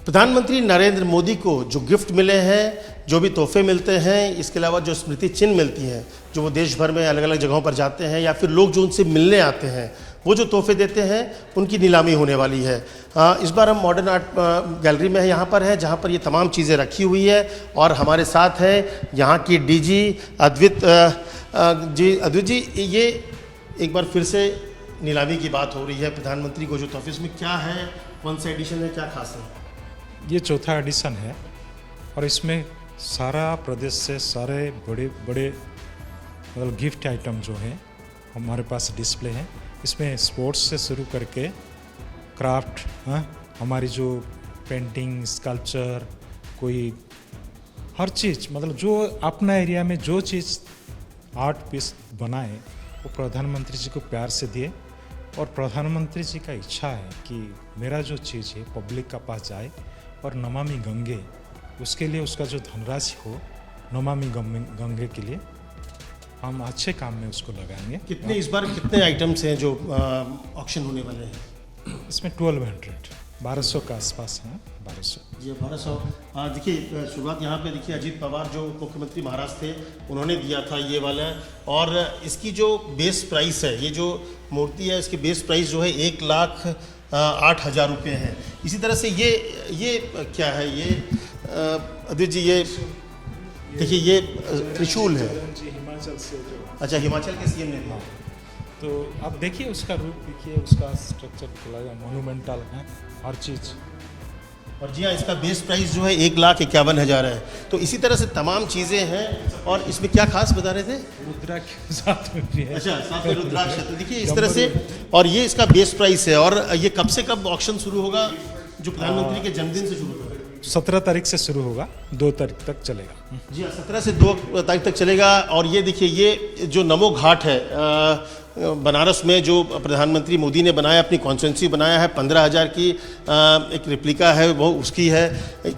प्रधानमंत्री नरेंद्र मोदी को जो गिफ्ट मिले हैं, जो भी तोहफे मिलते हैं, इसके अलावा जो स्मृति चिन्ह मिलती हैं, जो वो देश भर में अलग अलग जगहों पर जाते हैं या फिर लोग जो उनसे मिलने आते हैं, वो जो तोहफे देते हैं उनकी नीलामी होने वाली है। इस बार हम मॉडर्न आर्ट गैलरी में यहाँ पर है, जहाँ पर ये तमाम चीज़ें रखी हुई है और हमारे साथ है यहाँ की डीजी अद्वित जी। ये एक बार फिर से नीलामी की बात हो रही है, प्रधानमंत्री को जो तोहफे, इसमें क्या है, कौन सा एडिशन है, क्या खास है? ये चौथा एडिशन है और इसमें सारा प्रदेश से सारे बड़े बड़े मतलब गिफ्ट आइटम जो हैं हमारे पास डिस्प्ले हैं। इसमें स्पोर्ट्स से शुरू करके क्राफ्ट, हमारी जो पेंटिंग, स्कल्पचर, कोई हर चीज़, मतलब जो अपना एरिया में जो चीज़ आर्ट पीस बनाए वो प्रधानमंत्री जी को प्यार से दिए। और प्रधानमंत्री जी का इच्छा है कि मेरा जो चीज़ है पब्लिक का पास जाए और नमामि गंगे, उसके लिए उसका जो धनराशि हो नमामि गंगे के लिए हम अच्छे काम में उसको लगाएंगे। कितने इस बार कितने आइटम्स हैं जो ऑक्शन होने वाले हैं? इसमें 1200 के आसपास हैं। 1200 जी, 1200। देखिए, शुरुआत यहाँ पे देखिए, अजीत पवार जो मुख्यमंत्री महाराष्ट्र थे, उन्होंने दिया था ये वाला। और इसकी जो बेस प्राइस है, ये जो मूर्ति है, इसकी बेस प्राइस जो है 1,08,000 रुपये है। इसी तरह से ये क्या है, ये अदित जी, ये देखिए, ये त्रिशूल है। हिमाचल से जो, अच्छा, हिमाचल के सीएम ने दिया। तो आप देखिए उसका रूप, देखिए उसका स्ट्रक्चर मोनूमेंटल है हर चीज़। और जी हाँ, इसका बेस प्राइस जो है 1,51,000 है। तो इसी तरह से तमाम चीज़ें हैं। और इसमें क्या खास बता रहे थे? रुद्राक्ष साथ में भी है। अच्छा, साथ में रुद्राक्ष। तो देखिए इस तरह से, और ये इसका बेस प्राइस है। और ये कब से कब ऑक्शन शुरू होगा? जो प्रधानमंत्री के जन्मदिन से शुरू होगा। 17 तारीख से शुरू होगा, 2 तारीख तक चलेगा। जी हाँ, 17 से 2 तारीख तक चलेगा। और ये देखिए, ये जो नमो घाट है बनारस में, जो प्रधानमंत्री मोदी ने बनाया, अपनी कॉन्स्टिट्यूंसी बनाया है, 15,000 की एक रिप्लिका है, वो उसकी है।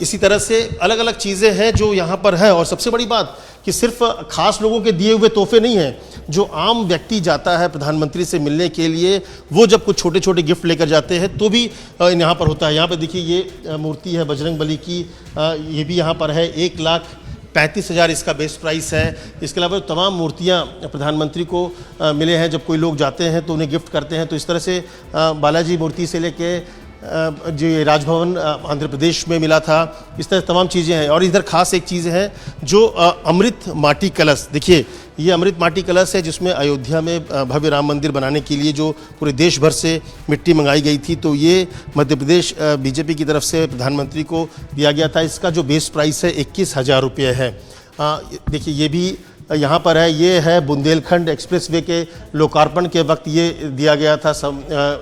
इसी तरह से अलग अलग चीज़ें हैं जो यहाँ पर है। और सबसे बड़ी बात कि सिर्फ खास लोगों के दिए हुए तोहफे नहीं हैं, जो आम व्यक्ति जाता है प्रधानमंत्री से मिलने के लिए, वो जब कुछ छोटे छोटे गिफ्ट लेकर जाते हैं तो भी यहाँ पर होता है। यहाँ पर देखिए, ये मूर्ति है बजरंग बली की, ये भी यहाँ पर है। 1,35,000 इसका बेस्ट प्राइस है। इसके अलावा तमाम मूर्तियाँ प्रधानमंत्री को मिले हैं। जब कोई लोग जाते हैं तो उन्हें गिफ्ट करते हैं। तो इस तरह से बालाजी मूर्ति से लेके जो राजभवन आंध्र प्रदेश में मिला था, इस तरह तमाम चीज़ें हैं। और इधर खास एक चीज़ है जो अमृत माटी कलश। देखिए, ये अमृत माटी कलश है जिसमें अयोध्या में भव्य राम मंदिर बनाने के लिए जो पूरे देश भर से मिट्टी मंगाई गई थी, तो ये मध्य प्रदेश बीजेपी की तरफ से प्रधानमंत्री को दिया गया था। इसका जो बेस प्राइस है 21,000 रुपये है। देखिए, ये भी यहाँ पर है। ये है बुंदेलखंड एक्सप्रेसवे के लोकार्पण के वक्त ये दिया गया था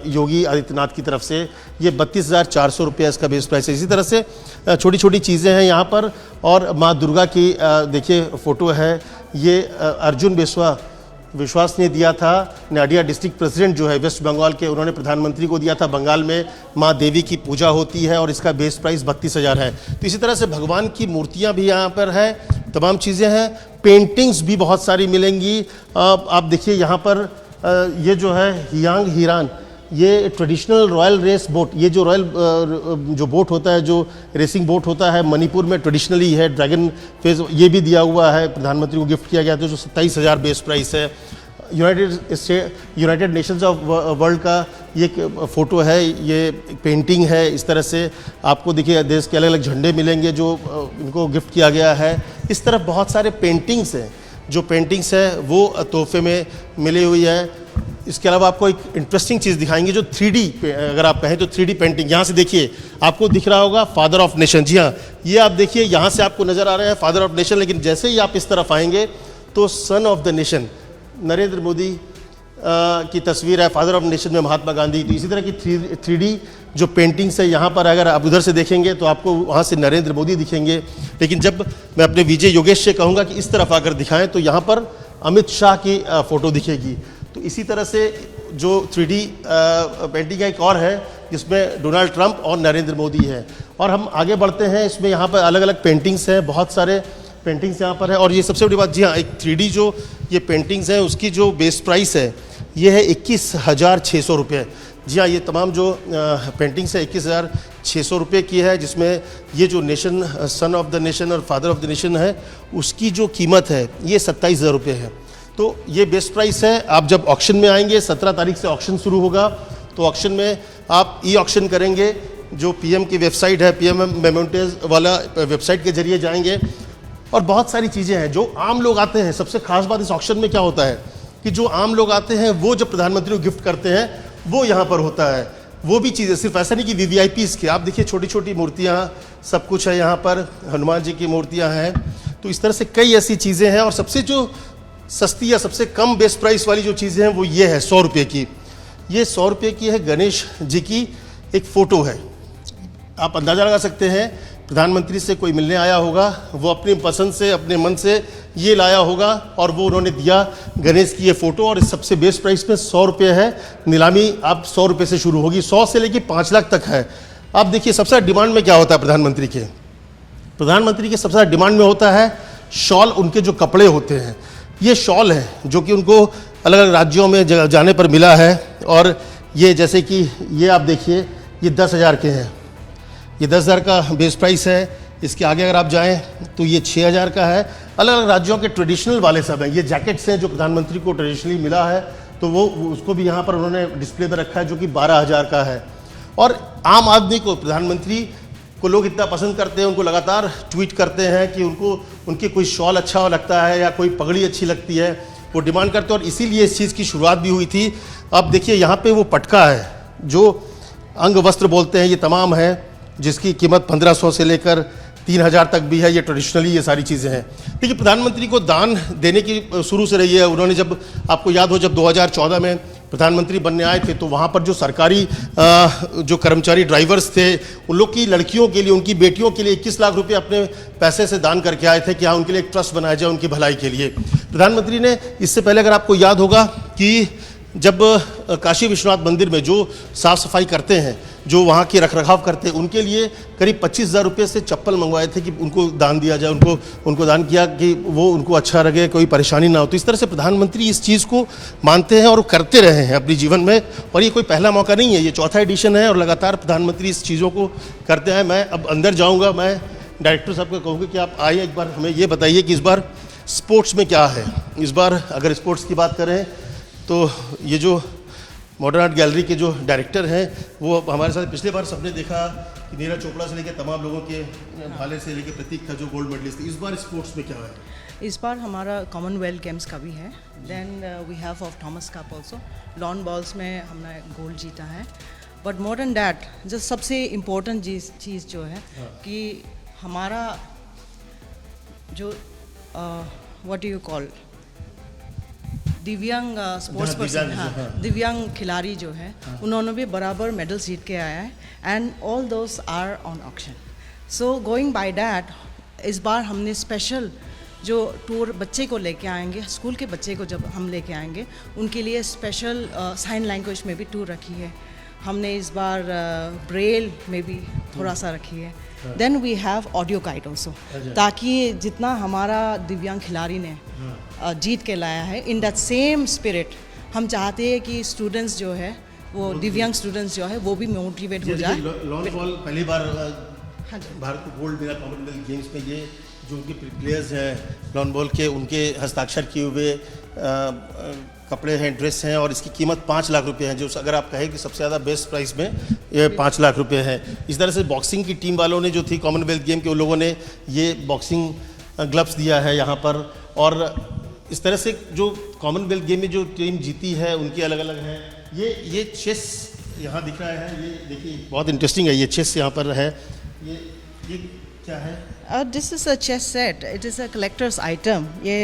योगी आदित्यनाथ की तरफ से। ये 32,400 रुपये इसका बेस प्राइस है। इसी तरह से छोटी छोटी चीज़ें हैं यहाँ पर। और माँ दुर्गा की देखिए फ़ोटो है। ये अर्जुन विश्वास ने दिया था, नाडिया डिस्ट्रिक्ट प्रेसिडेंट जो है वेस्ट बंगाल के, उन्होंने प्रधानमंत्री को दिया था। बंगाल में माँ देवी की पूजा होती है और इसका बेस प्राइस 32,000 है। तो इसी तरह से भगवान की मूर्तियाँ भी यहाँ पर है, तमाम चीज़ें हैं। पेंटिंग्स भी बहुत सारी मिलेंगी। आप देखिए यहाँ पर ये जो है हियांग हिरान, ये ट्रेडिशनल रॉयल रेस बोट, ये जो रॉयल जो बोट होता है, जो रेसिंग बोट होता है, मणिपुर में ट्रेडिशनली है। ड्रैगन फेस ये भी दिया हुआ है, प्रधानमंत्री को गिफ्ट किया गया था, जो 27,000 बेस प्राइस है। यूनाइटेड नेशंस ऑफ वर्ल्ड का ये फ़ोटो है, ये पेंटिंग है। इस तरह से आपको देखिए देश के अलग अलग झंडे मिलेंगे जो इनको गिफ्ट किया गया है। इस तरह बहुत सारे पेंटिंग्स हैं, जो पेंटिंग्स है वो तोहफे में मिली हुई है। इसके अलावा आपको एक इंटरेस्टिंग चीज़ दिखाएंगे, जो 3D, अगर आप कहें तो 3D पेंटिंग। यहाँ से देखिए, आपको दिख रहा होगा फादर ऑफ नेशन। जी हाँ, ये आप देखिए, यहाँ से आपको नज़र आ रहे हैं फादर ऑफ नेशन, लेकिन जैसे ही आप इस तरफ आएंगे तो son of the nation Narendra Modi की तस्वीर है। फादर ऑफ नेशन में महात्मा गांधी। तो इसी तरह की 3D जो पेंटिंग्स है यहाँ पर, अगर आप उधर से देखेंगे तो आपको वहाँ से नरेंद्र मोदी दिखेंगे। लेकिन जब मैं अपने विजय योगेश से कहूँगा कि इस तरफ आकर दिखाएं तो यहाँ पर अमित शाह की फ़ोटो दिखेगी। तो इसी तरह से जो 3D पेंटिंग एक और है जिसमें डोनाल्ड ट्रंप और नरेंद्र मोदी है। और हम आगे बढ़ते हैं, इसमें यहाँ पर अलग अलग पेंटिंग्स हैं, बहुत सारे पेंटिंग्स यहाँ पर है। और ये सबसे बड़ी बात, जी हाँ, एक 3D जो ये पेंटिंग्स है उसकी जो बेस प्राइस है ये है 21,600 रुपये। जी हाँ, ये तमाम जो पेंटिंग्स है 21,600 रुपये की है, जिसमें ये जो nation, son of the nation और फादर ऑफ द नेशन है, उसकी जो कीमत है ये 27,000 रुपये है। तो ये बेस्ट प्राइस है। आप जब ऑक्शन में आएंगे, 17 तारीख से ऑक्शन शुरू होगा, तो ऑक्शन में आप ई ऑक्शन करेंगे, जो पीएम की वेबसाइट है, पीएम मेमोरियल्स वाला वेबसाइट के जरिए जाएंगे, और बहुत सारी चीज़ें हैं जो आम लोग आते हैं। सबसे खास बात इस ऑक्शन में क्या होता है कि जो आम लोग आते हैं वो जब प्रधानमंत्री को गिफ्ट करते हैं वो यहाँ पर होता है। वो भी चीज़ें, सिर्फ ऐसा नहीं कि वीवीआईपीज़ के, आप देखिए छोटी छोटी मूर्तियाँ, सब कुछ है यहाँ पर, हनुमान जी की मूर्तियाँ हैं। तो इस तरह से कई ऐसी चीज़ें हैं। और सबसे जो सस्ती या सबसे कम बेस्ट प्राइस वाली जो चीज़ें हैं वो ये है 100 रुपये की। ये 100 रुपये की है, गणेश जी की एक फ़ोटो है। आप अंदाज़ा लगा सकते हैं, प्रधानमंत्री से कोई मिलने आया होगा, वो अपनी पसंद से, अपने मन से ये लाया होगा और वो उन्होंने दिया गणेश की ये फ़ोटो। और इस सबसे बेस्ट प्राइस में 100 रुपये है। नीलामी आप 100 रुपये से शुरू होगी, 100 से लेकर 5 लाख तक है। आप देखिए सबसे ज़्यादा डिमांड में क्या होता है प्रधानमंत्री के सबसे ज़्यादा डिमांड में होता है शॉल। उनके जो कपड़े होते हैं, ये शॉल है जो कि उनको अलग अलग राज्यों में जाने पर मिला है। और ये जैसे कि ये आप देखिए, ये 10,000 के हैं, ये 10,000 का बेस प्राइस है। इसके आगे अगर आप जाएं तो ये 6,000 का है। अलग अलग राज्यों के ट्रेडिशनल वाले सब हैं। ये जैकेट्स हैं जो प्रधानमंत्री को ट्रेडिशनली मिला है, तो वो उसको भी यहाँ पर उन्होंने डिस्प्ले में रखा है, जो कि 12,000 का है। और आम आदमी को, प्रधानमंत्री को लोग इतना पसंद करते हैं, उनको लगातार ट्वीट करते हैं कि उनको उनकी कोई शॉल अच्छा लगता है या कोई पगड़ी अच्छी लगती है, वो डिमांड करते हैं। और इसीलिए इस चीज़ की शुरुआत भी हुई थी। अब देखिए यहाँ पे वो पटका है जो अंग वस्त्र बोलते हैं, ये तमाम है, जिसकी कीमत 1,500 से लेकर 3,000 तक भी है। ये ट्रेडिशनली ये सारी चीज़ें हैं। देखिए प्रधानमंत्री को दान देने की शुरू से रही है। उन्होंने, जब आपको याद हो, जब 2014 में प्रधानमंत्री बनने आए थे, तो वहाँ पर जो सरकारी जो कर्मचारी ड्राइवर्स थे, उन लोग की लड़कियों के लिए, उनकी बेटियों के लिए 21 लाख रुपए अपने पैसे से दान करके आए थे कि हाँ, उनके लिए एक ट्रस्ट बनाया जाए उनकी भलाई के लिए। प्रधानमंत्री ने इससे पहले, अगर आपको याद होगा, कि जब काशी विश्वनाथ मंदिर में जो साफ़ सफाई करते हैं, जो वहाँ की रखरखाव करते हैं, उनके लिए करीब 25,000 रुपये से चप्पल मंगवाए थे कि उनको दान दिया जाए। उनको दान किया कि वो उनको अच्छा लगे, कोई परेशानी ना हो। तो इस तरह से प्रधानमंत्री इस चीज़ को मानते हैं और करते रहे हैं अपने जीवन में। और ये कोई पहला मौका नहीं है, ये 4था एडिशन है और लगातार प्रधानमंत्री इस चीज़ों को करते हैं। मैं अब अंदर जाऊँगा, मैं डायरेक्टर साहब को कहूँगा कि आप आइए, एक बार हमें ये बताइए कि इस बार स्पोर्ट्स में क्या है। इस बार अगर स्पोर्ट्स की बात करें तो ये जो मॉडर्न आर्ट गैलरी के जो डायरेक्टर हैं, वो हमारे साथ, पिछले बार सबने देखा कि नीरज चोपड़ा से लेकर तमाम लोगों के, भाले से लेकर प्रतीक था जो गोल्ड मेडलिस्ट थे। इस बार स्पोर्ट्स में क्या है? इस बार हमारा कॉमनवेल्थ गेम्स का भी है। Then we have of Thomas cup also. Lawn bowls में हमने गोल्ड जीता है। बट मोर देन डैट, जो सबसे इम्पोर्टेंट चीज़ जो है कि हमारा जो व्हाट डू यू कॉल दिव्यांग स्पोर्ट्स पर्सन, हाँ, दिव्यांग खिलाड़ी जो है, उन्होंने भी बराबर मेडल जीत के आया है। And all those are on auction. So going by that, इस बार हमने स्पेशल जो टूर बच्चे को लेके आएंगे, स्कूल के बच्चे को जब हम लेके आएंगे, उनके लिए स्पेशल साइन लैंग्वेज में भी टूर रखी है हमने। इस बार ब्रेल में भी थोड़ा सा रखी है। Then we have audio guide also, ताकि जितना हमारा दिव्यांग खिलाड़ी ने जीत के लाया है, इन दैट सेम स्पिरिट हम चाहते हैं कि स्टूडेंट्स जो है, वो दिव्यांग स्टूडेंट्स जो है, वो भी मोटिवेट हो जाए। लॉन बॉल पहली बार भारत को गोल्ड मिला कॉमनवेल्थ गेम्स में। ये जो उनके प्लेयर्स हैं लॉन बॉल के, उनके हस्ताक्षर किए हुए कपड़े हैं, ड्रेस हैं, और इसकी कीमत 5 लाख रुपए है, जो अगर आप कहें कि सबसे ज़्यादा बेस्ट प्राइस में ये 5 लाख रुपए है। इस तरह से बॉक्सिंग की टीम वालों ने जो थी कॉमनवेल्थ गेम के, उन लोगों ने ये बॉक्सिंग ग्लव्स दिया है यहाँ पर। और इस तरह से जो कॉमनवेल्थ गेम में जो टीम जीती है उनकी अलग अलग है। ये चेस यहाँ दिख रहा है, ये देखिए बहुत इंटरेस्टिंग है। ये चेस यहाँ पर है। ये क्या है? This is a chess set. It is a collector's item. ये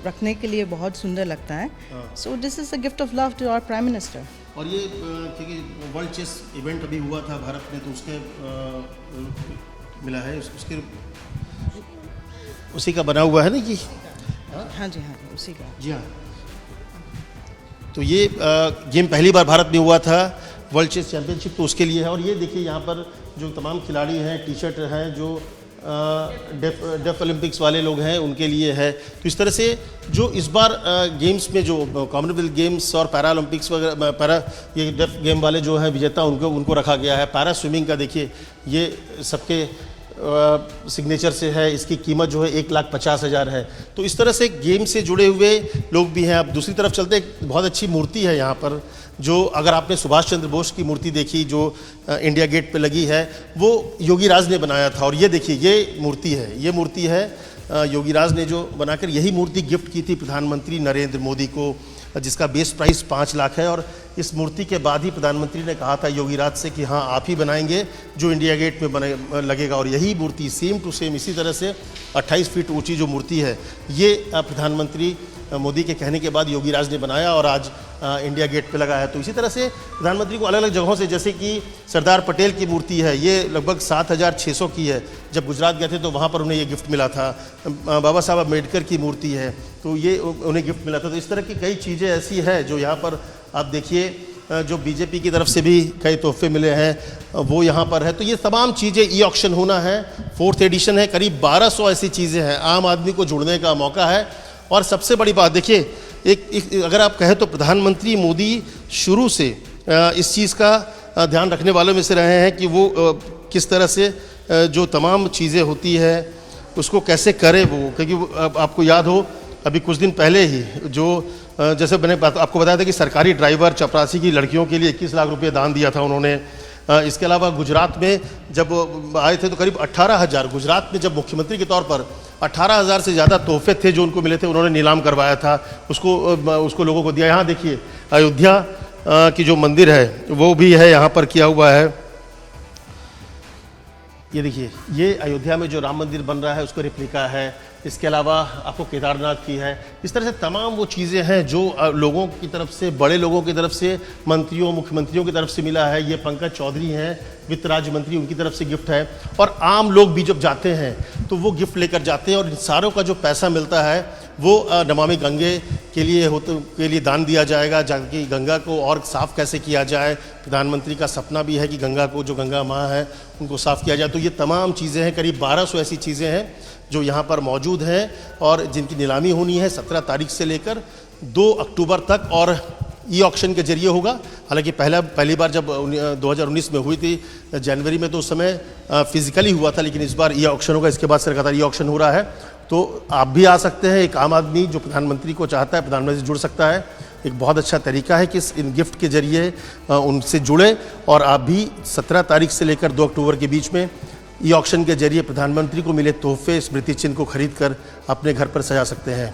रखने के लिए बहुत सुंदर लगता है। So this is a gift of love to our prime minister. और ये क्योंकि वर्ल्ड चेस इवेंट अभी हुआ था भारत में, तो उसके मिला है, उसके उसी का बना हुआ है ना कि? हाँ जी, उसी का। जी हाँ। तो ये गेम पहली बार भारत में हुआ था, वर्ल्ड चेस चैंपियनशिप, तो उसके लिए है। और ये देखिए यहाँ पर जो तमाम खिलाड़ी हैं, टी शर्ट हैं जो डेफ ओलंपिक्स वाले लोग हैं उनके लिए है। तो इस तरह से जो इस बार गेम्स में जो कॉमनवेल्थ गेम्स और पैरा ओलंपिक्स वगैरह पैरा ये डेफ गेम वाले जो हैं विजेता उनको रखा गया है। पैरा स्विमिंग का देखिए ये सबके सिग्नेचर से है, इसकी कीमत जो है 1,50,000 है। तो इस तरह से गेम से जुड़े हुए लोग भी हैं। अब दूसरी तरफ चलते एक बहुत अच्छी मूर्ति है यहाँ पर, जो अगर आपने सुभाष चंद्र बोस की मूर्ति देखी जो इंडिया गेट पे लगी है, वो योगी राज ने बनाया था। और ये देखिए ये मूर्ति है योगी राज ने जो बनाकर यही मूर्ति गिफ्ट की थी प्रधानमंत्री नरेंद्र मोदी को, जिसका बेस प्राइस 5 लाख है। और इस मूर्ति के बाद ही प्रधानमंत्री ने कहा था योगी राज से कि हाँ आप ही बनाएंगे जो इंडिया गेट में लगेगा। और यही मूर्ति सेम टू सेम इसी तरह से 28 फीट ऊंची जो मूर्ति है ये प्रधानमंत्री मोदी के कहने के बाद योगी राज ने बनाया और आज इंडिया गेट पे लगा है। तो इसी तरह से प्रधानमंत्री को अलग अलग जगहों से, जैसे कि सरदार पटेल की मूर्ति है, ये लगभग 7,600 की है। जब गुजरात गए थे तो वहाँ पर उन्हें ये गिफ्ट मिला था। बाबा साहब अम्बेडकर की मूर्ति है तो ये उन्हें गिफ्ट मिला था। तो इस तरह की कई चीज़ें ऐसी है जो यहाँ पर आप देखिए, जो बीजेपी की तरफ से भी कई तोहफे मिले हैं वो यहाँ पर है। तो ये तमाम चीज़ें ई ऑक्शन होना है, 4th एडिशन है, करीब 1200 ऐसी चीज़ें हैं। आम आदमी को जुड़ने का मौका है। और सबसे बड़ी बात देखिए, एक अगर आप कहें तो प्रधानमंत्री मोदी शुरू से इस चीज़ का ध्यान रखने वालों में से रहे हैं कि वो किस तरह से जो तमाम चीज़ें होती है उसको कैसे करे वो। क्योंकि आपको याद हो अभी कुछ दिन पहले ही जो जैसे मैंने आपको बताया था कि सरकारी ड्राइवर चपरासी की लड़कियों के लिए 21 लाख रुपए दान दिया था उन्होंने। इसके अलावा गुजरात में जब आए थे तो करीब 18,000, गुजरात में जब मुख्यमंत्री के तौर पर 18,000 से ज़्यादा तोहफे थे जो उनको मिले थे, उन्होंने नीलाम करवाया था, उसको लोगों को दिया। यहाँ देखिए अयोध्या की जो मंदिर है वो भी है यहाँ पर किया हुआ है। ये देखिए ये अयोध्या में जो राम मंदिर बन रहा है उसको रेप्लिका है। इसके अलावा आपको केदारनाथ की है। इस तरह से तमाम वो चीज़ें हैं जो लोगों की तरफ से, बड़े लोगों की तरफ से, मंत्रियों मुख्यमंत्रियों की तरफ से मिला है। ये पंकज चौधरी हैं वित्त राज्य मंत्री, उनकी तरफ से गिफ्ट है। और आम लोग भी जब जाते हैं तो वो गिफ्ट लेकर जाते हैं और इन सारों का जो पैसा मिलता है वो नमामि गंगे के लिए दान दिया जाएगा, जाकि गंगा को और साफ़ कैसे किया जाए। प्रधानमंत्री का सपना भी है कि गंगा को, जो गंगा माँ है, उनको साफ़ किया जाए। तो ये तमाम चीज़ें हैं, करीब 1200 ऐसी चीज़ें हैं जो यहाँ पर मौजूद हैं और जिनकी नीलामी होनी है 17 तारीख से लेकर 2 अक्टूबर तक। और ई ऑक्शन के जरिए होगा। हालांकि पहली बार जब 2019 में हुई थी जनवरी में तो उस समय फिजिकली हुआ था, लेकिन इस बार ई ऑक्शन होगा। इसके बाद से लगातार ई ऑक्शन हो रहा है। तो आप भी आ सकते हैं। एक आम आदमी जो प्रधानमंत्री को चाहता है प्रधानमंत्री से जुड़ सकता है। एक बहुत अच्छा तरीका है कि इन गिफ्ट के जरिए उनसे जुड़े और आप भी 17 तारीख से लेकर 2 अक्टूबर के बीच में ई ऑक्शन के जरिए प्रधानमंत्री को मिले तोहफे, स्मृति चिन्ह को खरीद कर अपने घर पर सजा सकते हैं।